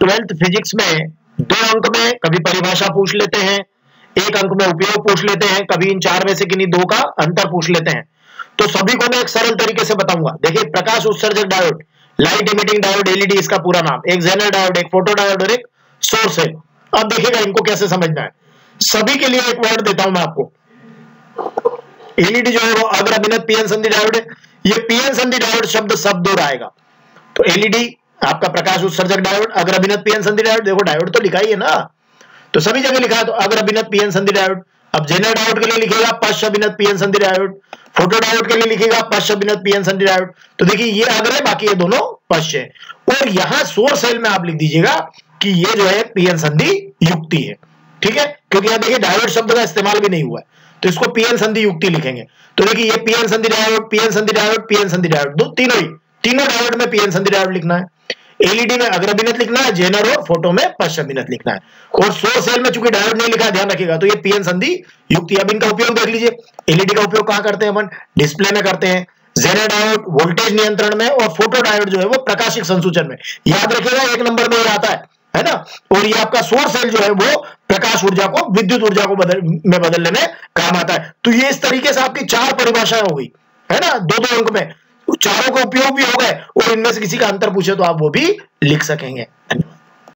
Twelfth physics में 2 अंक में कभी परिभाषा पूछ लेते हैं, 1 अंक में उपयोग पूछ लेते हैं, कभी इन 4 में से किन्हीं 2 का अंतर पूछ लेते हैं। तो सभी को मैं एक सरल तरीके से बताऊंगा। देखिए, प्रकाश उत्सर्जक diode, light emitting diode, LED इसका पूरा नाम, एक जेनर डायोड, एक फोटो डायोड और एक सोर्स है। अब देखिएगा इनको कैसे समझना है। सभी के लिए एक वर्ड देता हूं मैं आपको। एलईडी जो है वो अग्र अभिनत पीएन संधि डायोड है। ये पीएन संधि डायोड शब्द सब दूर आएगा। तो एलईडी आपका प्रकाश उत्सर्जक डायोड, अग्र अभिनत पीएन संधि डायोड। देखो डायोड तो लिखा ही है ना, तो सभी जगह लिखा है। तो अग्र अभिनत पीएन संधि डायोड। अब जेनर डायोड के लिए लिखेगा पश्च अभिनत पीएन संधि डायोड, फोटो डायोड के लिए लिखेगा पश्च अभिनत पीएन संधि डायोड। तो देखिए ये अग्र है, बाकी ये दोनों पश्च है। और यहां सोर्स सेल में आप लिख दीजिएगा कि ये जो है पीएन संधि युक्ति है, ठीक है, क्योंकि यहां देखिए डायोड शब्द का इस्तेमाल भी नहीं हुआ है, तो इसको पीएन संधि युक्ति लिखेंगे। तो देखिए ये पीएन संधि डायोड, पीएन संधि डायोड, पीएन संधि डायोड, तीनों डायोड में पीएन संधि डायोड लिखना है। एलईडी में अग्र अभिनत लिखना है, जेनर और फोटो में पश्च अभिनत लिखना है। और सोर्स सेल में चूंकि डायोड नहीं लिखा है, ध्यान रखिएगा, तो ये पीएन संधि युक्ति। अब इनका उपयोग देख लीजिए। एलईडी का उपयोग कहां करते हैं अपन? डिस्प्ले में करते हैं। जेनर डायोड वोल्टेज नियंत्रण में, और फोटो डायोड जो है वो प्रकाशिक संसूचन में। याद रखिएगा 1 नंबर में आता है ना। और ये आपका सोर्स सेल जो है वो प्रकाश ऊर्जा को विद्युत ऊर्जा को बदलने में काम आता है। तो ये इस तरीके से आपकी 4 परिभाषाएं हो गई, है ना, 2-2 अंक में। चारों का उपयोग भी हो गए, और इनमें से किसी का अंतर पूछे तो आप वो भी लिख सकेंगे।